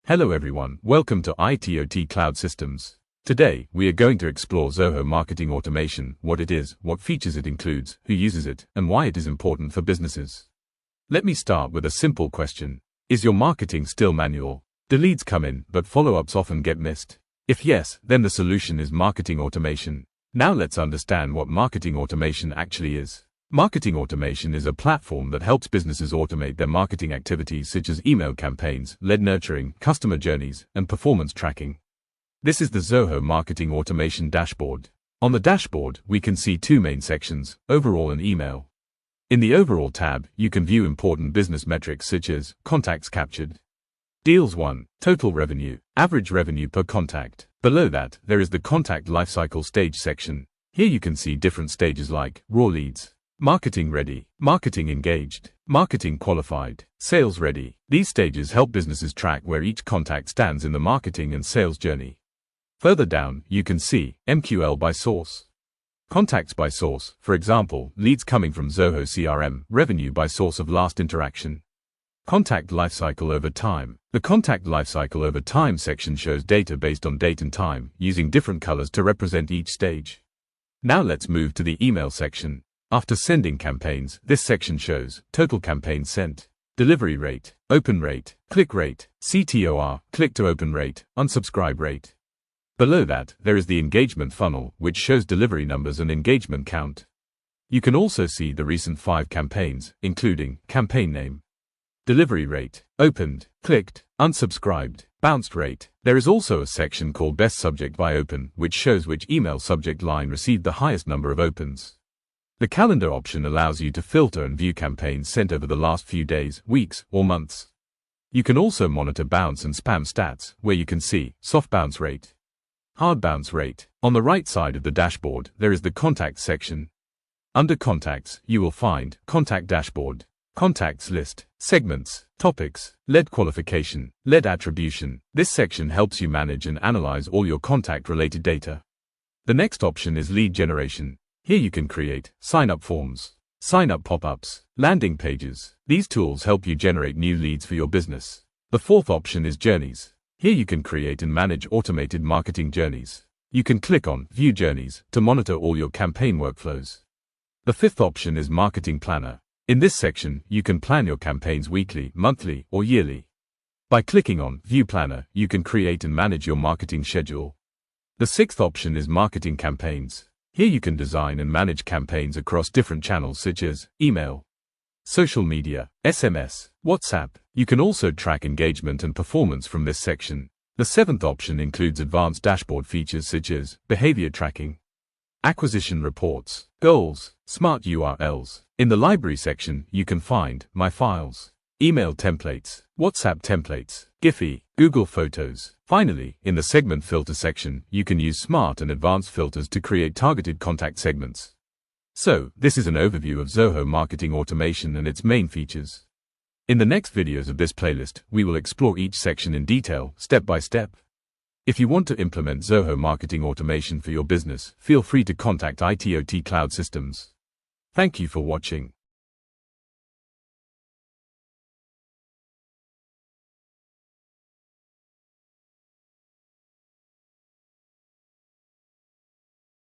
Hello everyone, welcome to ITOT Cloud Systems. Today, we are going to explore Zoho Marketing Automation, what it is, what features it includes, who uses it, and why it is important for businesses. Let me start with a simple question. Is your marketing still manual? Do leads come in, but follow-ups often get missed? If yes, then the solution is marketing automation. Now let's understand what marketing automation actually is. Marketing automation is a platform that helps businesses automate their marketing activities such as email campaigns, lead nurturing, customer journeys, and performance tracking. This is the Zoho Marketing Automation dashboard. On the dashboard, we can see two main sections, Overall and Email. In the Overall tab, you can view important business metrics such as contacts captured, deals won, total revenue, average revenue per contact. Below that, there is the Contact Lifecycle Stage section. Here you can see different stages like raw leads, marketing ready, marketing engaged, marketing qualified, sales ready. These stages help businesses track where each contact stands in the marketing and sales journey. Further down, you can see MQL by source. Contacts by source, for example, leads coming from Zoho CRM, revenue by source of last interaction. Contact lifecycle over time. The Contact Lifecycle over time section shows data based on date and time, using different colors to represent each stage. Now let's move to the Email section. After sending campaigns, this section shows total campaigns sent, delivery rate, open rate, click rate, CTOR, click-to-open rate, unsubscribe rate. Below that, there is the engagement funnel, which shows delivery numbers and engagement count. You can also see the recent 5 campaigns, including campaign name, delivery rate, opened, clicked, unsubscribed, bounced rate. There is also a section called Best Subject by Open, which shows which email subject line received the highest number of opens. The calendar option allows you to filter and view campaigns sent over the last few days, weeks, or months. You can also monitor bounce and spam stats, where you can see soft bounce rate, hard bounce rate. On the right side of the dashboard, there is the Contacts section. Under Contacts, you will find Contact Dashboard, Contacts List, Segments, Topics, Lead Qualification, Lead Attribution. This section helps you manage and analyze all your contact-related data. The next option is Lead Generation. Here you can create sign-up forms, sign-up pop-ups, landing pages. These tools help you generate new leads for your business. The fourth option is Journeys. Here you can create and manage automated marketing journeys. You can click on View Journeys to monitor all your campaign workflows. The fifth option is Marketing Planner. In this section, you can plan your campaigns weekly, monthly, or yearly. By clicking on View Planner, you can create and manage your marketing schedule. The sixth option is Marketing Campaigns. Here you can design and manage campaigns across different channels such as email, social media, SMS, WhatsApp. You can also track engagement and performance from this section. The seventh option includes advanced dashboard features such as behavior tracking, acquisition reports, goals, smart URLs. In the library section, you can find My Files, email templates, WhatsApp templates, Giphy, Google Photos. Finally, in the segment filter section, you can use smart and advanced filters to create targeted contact segments. So, this is an overview of Zoho Marketing Automation and its main features. In the next videos of this playlist, we will explore each section in detail, step by step. If you want to implement Zoho Marketing Automation for your business, feel free to contact ITOT Cloud Systems. Thank you for watching.